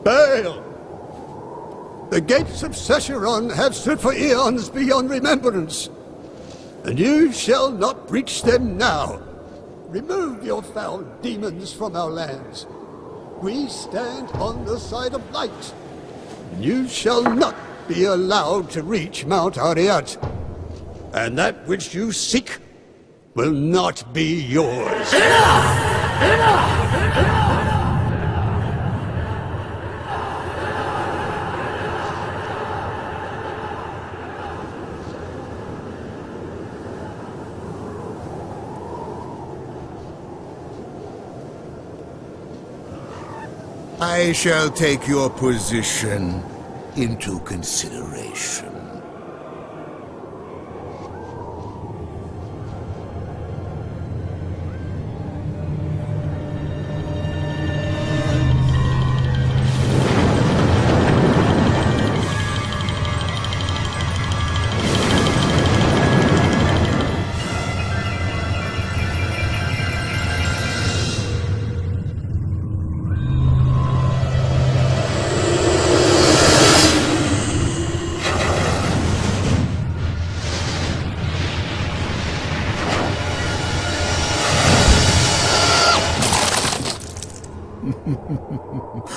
Baal! The gates of Sescheron have stood for eons beyond remembrance, and you shall not breach them now. Remove your foul demons from our lands. We stand on the side of light. You shall not be allowed to reach Mount Ariat, and that which you seek will not be yours. Enough! Enough! I shall take your position into consideration.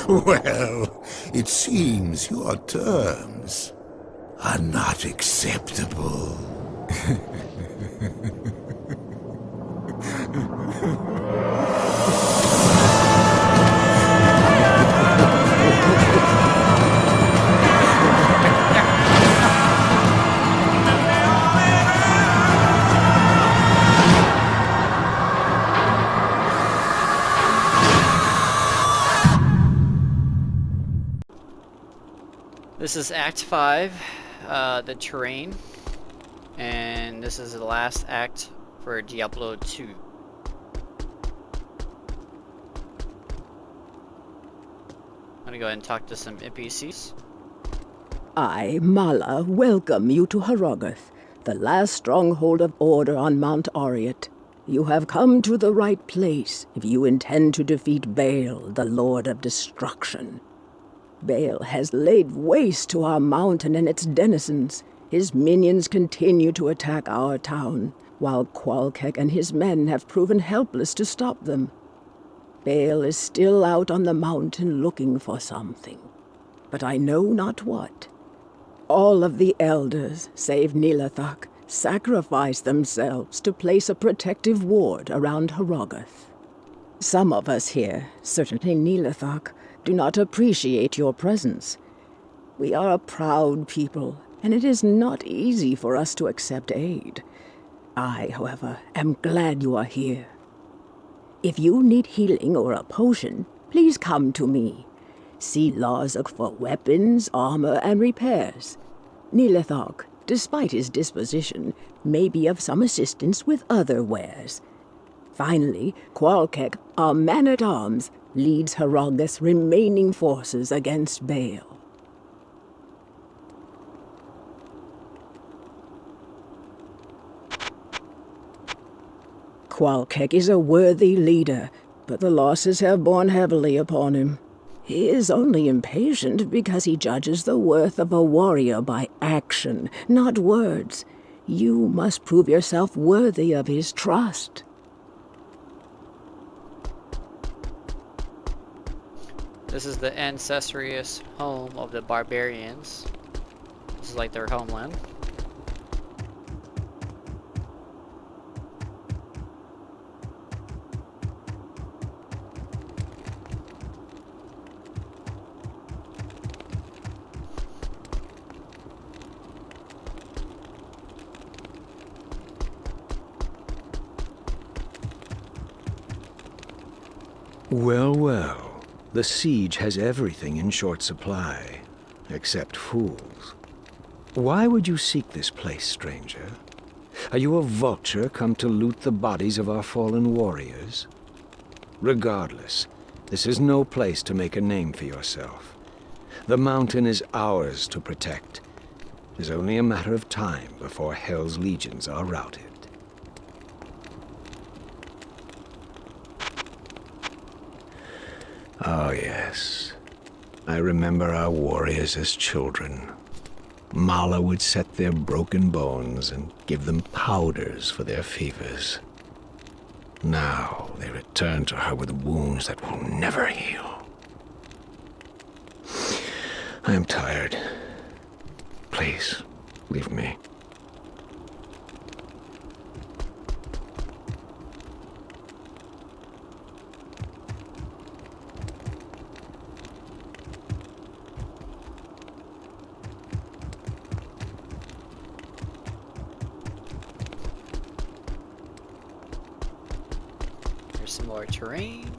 Well, it seems your terms are not acceptable. This is Act 5, the terrain, and this is the last act for Diablo 2. I'm gonna go ahead and talk to some NPCs. I, Mala, welcome you to Harrogath, the last stronghold of order on Mount Ariat. You have come to the right place if you intend to defeat Baal, the Lord of Destruction. Baal has laid waste to our mountain and its denizens. His minions continue to attack our town, while Qualkek and his men have proven helpless to stop them. Baal is still out on the mountain looking for something, but I know not what. All of the elders, save Nilathak, sacrificed themselves to place a protective ward around Harrogath. Some of us here, certainly Nilathak, do not appreciate your presence. We are a proud people, and it is not easy for us to accept aid. I, however, am glad you are here. If you need healing or a potion, please come to me. See Larzuk for weapons, armor, and repairs. Nilathak, despite his disposition, may be of some assistance with other wares. Finally, Qualkek, our man-at-arms, leads Harrogath's remaining forces against Baal. Qualkek is a worthy leader, but the losses have borne heavily upon him. He is only impatient because he judges the worth of a warrior by action, not words. You must prove yourself worthy of his trust. This is the ancestral home of the barbarians. This is like their homeland. Well, well. The siege has everything in short supply, except fools. Why would you seek this place, stranger? Are you a vulture come to loot the bodies of our fallen warriors? Regardless, this is no place to make a name for yourself. The mountain is ours to protect. It is only a matter of time before Hell's legions are routed. Oh yes, I remember our warriors as children. Mala would set their broken bones and give them powders for their fevers. Now they return to her with wounds that will never heal. I am tired. Please, leave me. There's some more terrain.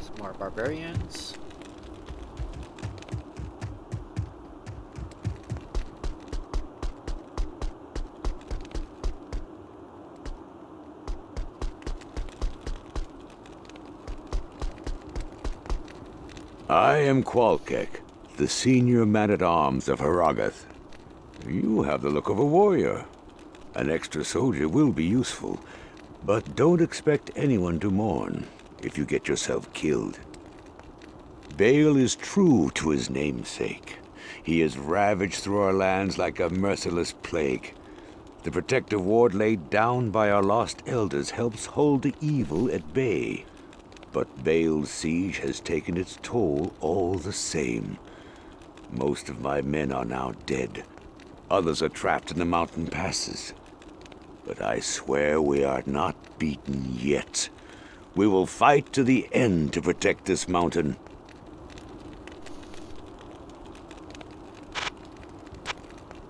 Some more barbarians. I am Qualkek, the senior man-at-arms of Harrogath. You have the look of a warrior. An extra soldier will be useful, but don't expect anyone to mourn if you get yourself killed. Baal is true to his namesake. He has ravaged through our lands like a merciless plague. The protective ward laid down by our lost elders helps hold the evil at bay. But Baal's siege has taken its toll all the same. Most of my men are now dead. Others are trapped in the mountain passes. But I swear we are not beaten yet. We will fight to the end to protect this mountain.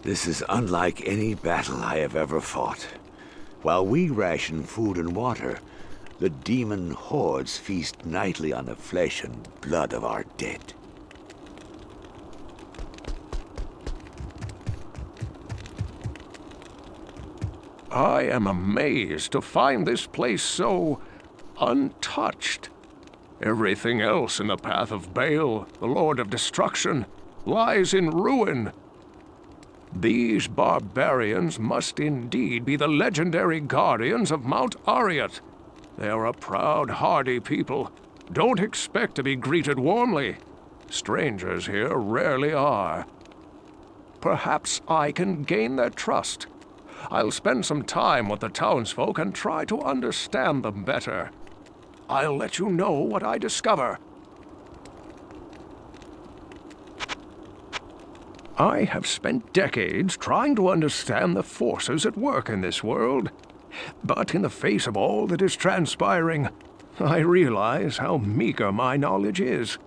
This is unlike any battle I have ever fought. While we ration food and water, the demon hordes feast nightly on the flesh and blood of our dead. I am amazed to find this place so untouched. Everything else in the path of Baal, the Lord of Destruction, lies in ruin. These barbarians must indeed be the legendary guardians of Mount Ariat. They are a proud, hardy people. Don't expect to be greeted warmly. Strangers here rarely are. Perhaps I can gain their trust. I'll spend some time with the townsfolk and try to understand them better. I'll let you know what I discover. I have spent decades trying to understand the forces at work in this world. But in the face of all that is transpiring, I realize how meager my knowledge is.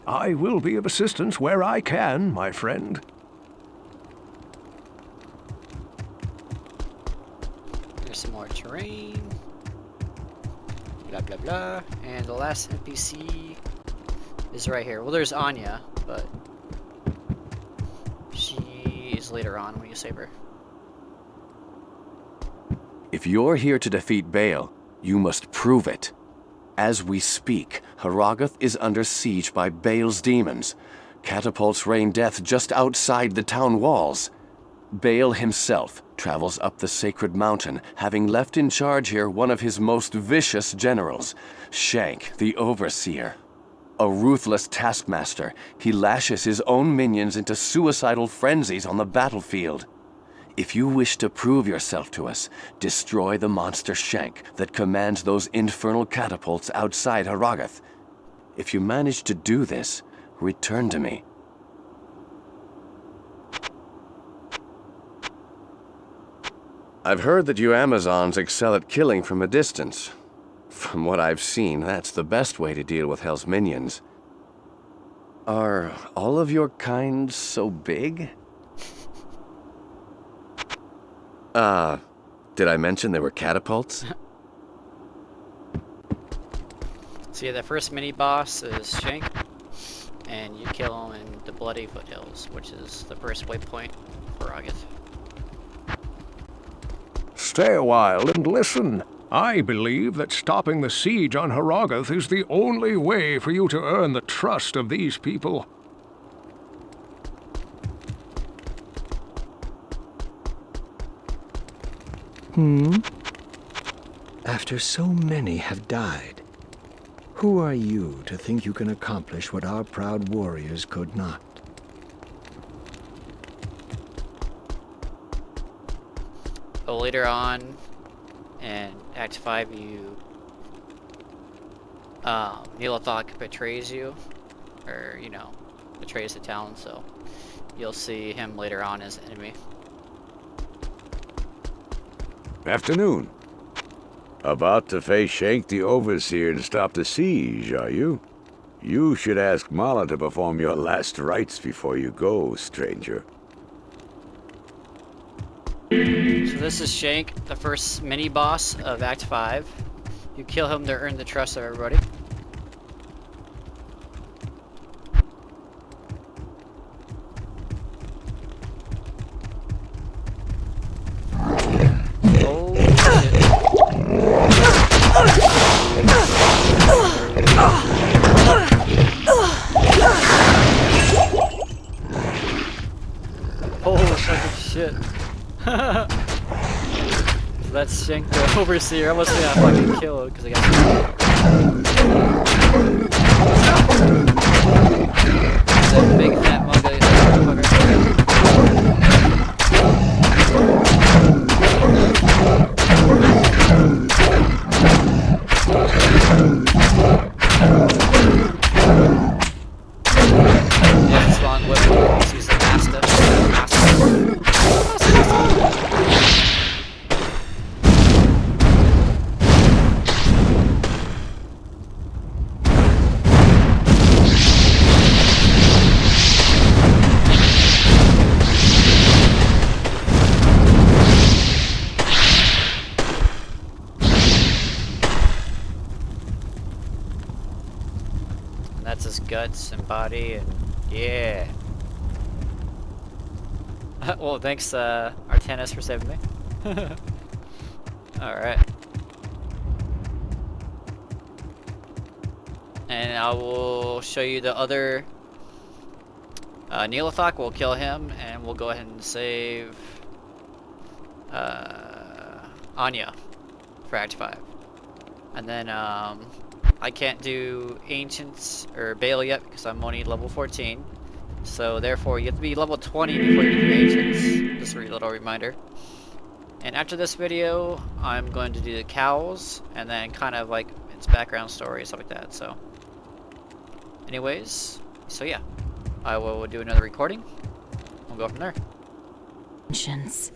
I will be of assistance where I can, my friend. There's some more terrain. Blah blah blah. And the last NPC is right here. Well, there's Anya, but she is later on when you save her. If you're here to defeat Baal, you must prove it. As we speak, Harrogath is under siege by Baal's demons. Catapults rain death just outside the town walls. Baal himself travels up the sacred mountain, having left in charge here one of his most vicious generals, Shenk the Oberseer. A ruthless taskmaster, he lashes his own minions into suicidal frenzies on the battlefield. If you wish to prove yourself to us, destroy the monster Shenk that commands those infernal catapults outside Harrogath. If you manage to do this, return to me. I've heard that you Amazons excel at killing from a distance. From what I've seen, that's the best way to deal with Hell's minions. Are all of your kind so big? Did I mention there were catapults? So yeah, the first mini-boss is Shenk, and you kill him in the Bloody Foothills, which is the first waypoint for Harrogath. Stay a while and listen. I believe that stopping the siege on Harrogath is the only way for you to earn the trust of these people. After so many have died, Who are you to think you can accomplish what our proud warriors could not? But later on, in Act 5, Neelathok betrays you, or, you know, betrays the town, so you'll see him later on as an enemy. Afternoon. About to face Shenk the Overseer and stop the siege, are you? You should ask Mala to perform your last rites before you go, stranger. So this is Shenk, the first mini-boss of Act 5. You kill him to earn the trust of everybody. Oh, shit. Oh, fucking shit. So that's Shenk the Overseer. I must have got fucking killed because I got that big fat motherfucker. Yeah, it's long whip. He's the master. That's his guts and body, and yeah. Well, thanks, Artanis, for saving me. Alright. And I will show you the other Neelathok. We'll kill him, and we'll go ahead and save Anya for Act 5. And then, I can't do Ancients or Baal yet because I'm only level 14. So therefore, you have to be level 20 before you can do Ancients. Just a little reminder. And after this video, I'm going to do the cows, and then kind of like its background story and stuff like that. So, anyways, so yeah, I will do another recording. We'll go from there. Ancients.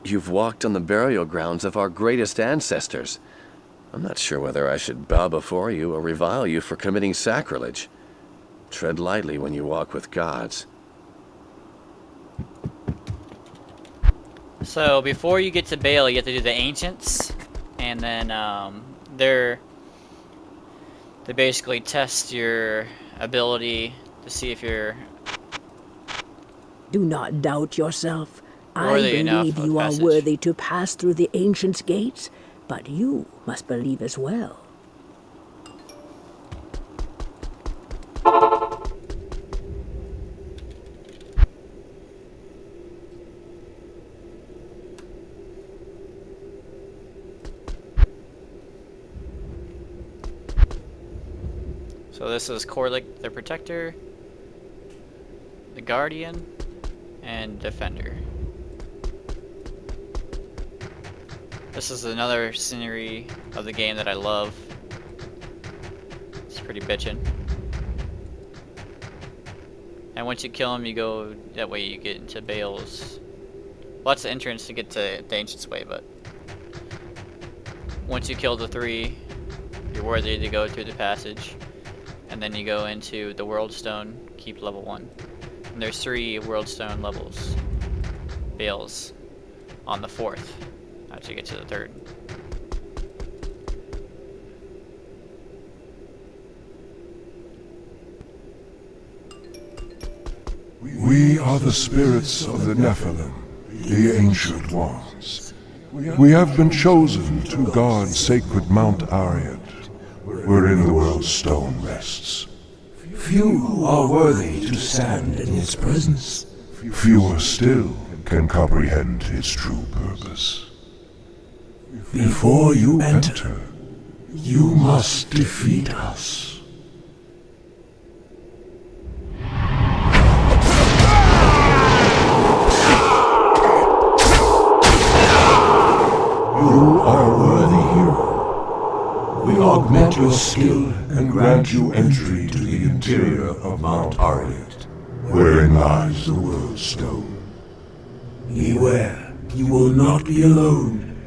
You've walked on the burial grounds of our greatest ancestors. I'm not sure whether I should bow before you or revile you for committing sacrilege. Tread lightly when you walk with gods. So before you get to Baal, you have to do the Ancients, and then they basically test your ability to see if you're Do not doubt yourself. I worthy enough believe of you are passage. worthy to pass through the Ancient's gates, but you must believe as well. So this is Korlik, the Protector, the Guardian, and Defender. This is another scenery of the game that I love. It's pretty bitchin'. And once you kill him, you go that way. You get into Baal's. Well, that's the entrance to get to the Ancient's Way, but once you kill the 3, you're worthy to go through the passage. And then you go into the World Stone, keep level 1. And there's 3 World Stone levels, Baal's, on the 4th, after you get to the 3rd. We are the spirits of the Nephilim, the Ancient Ones. We have been chosen to guard sacred Mount Ariat, wherein the world's stone rests. Few are worthy to stand in its presence. Fewer still can comprehend its true purpose. Before you enter, you must defeat us. You are a worthy hero. We augment your skill And grant you entry to the interior of Mount Arliet, wherein lies the world's stone. Beware, you will not be alone.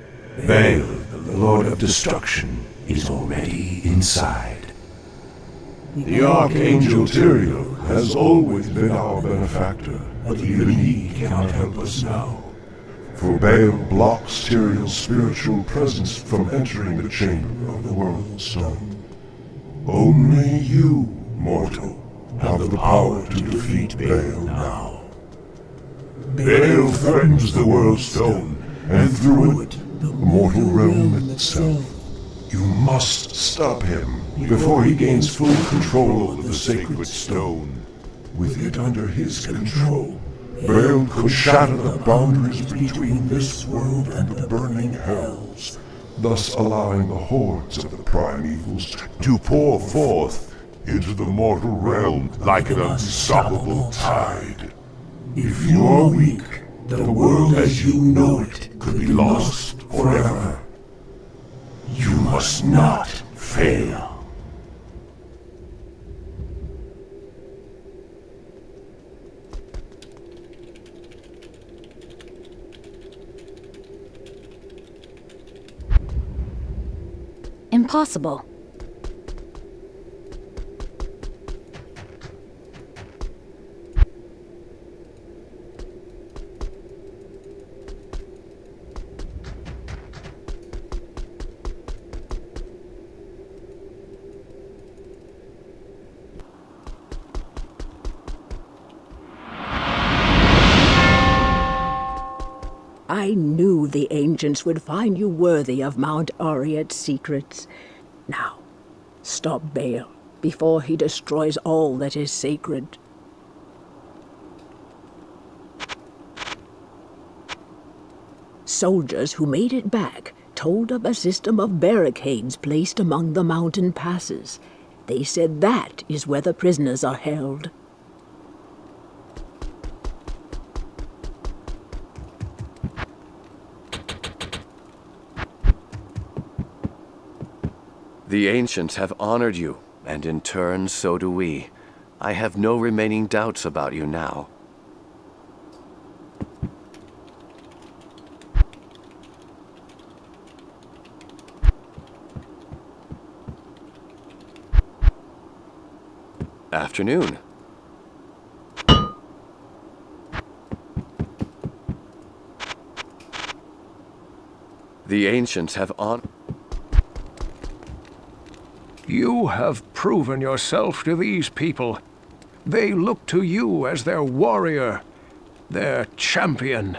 Baal, the Lord of Destruction, is already inside. The Archangel Tyrael has always been our benefactor, but even he cannot help us now. For Baal blocks Tyrael's spiritual presence from entering the chamber of the world's stone. Only you, mortal, have the power to defeat Baal now. Baal threatens the world's stone, and through it, the mortal realm itself. You must stop him before he gains full control over the sacred stone. With it under his control, Baal could shatter the boundaries between this world and the burning hells, thus allowing the hordes of the primevals to pour forth into the mortal realm like an unstoppable tide. If you are weak, the world as you know it could be lost forever. You must not fail. Impossible. I knew the ancients would find you worthy of Mount Arliet's secrets. Now, stop Baal before he destroys all that is sacred. Soldiers who made it back told of a system of barricades placed among the mountain passes. They said that is where the prisoners are held. The ancients have honored you, and in turn so do we. I have no remaining doubts about you now. Afternoon. The ancients have honored... You have proven yourself to these people. They look to you as their warrior, their champion.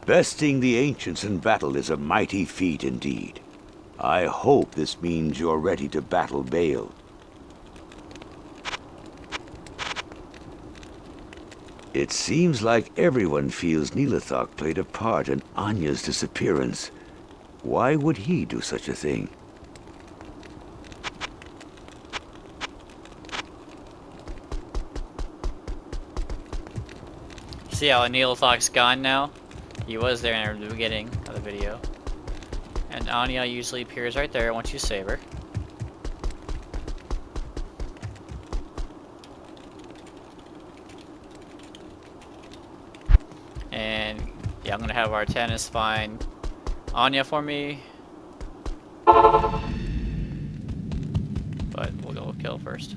Besting the ancients in battle is a mighty feat indeed. I hope this means you're ready to battle Baal. It seems like everyone feels Neelathok played a part in Anya's disappearance. Why would he do such a thing? See how Neelathok's gone now? He was there in the beginning of the video. And Anya usually appears right there once you save her. And yeah, I'm gonna have Artanis find Anya for me. But we'll go kill first.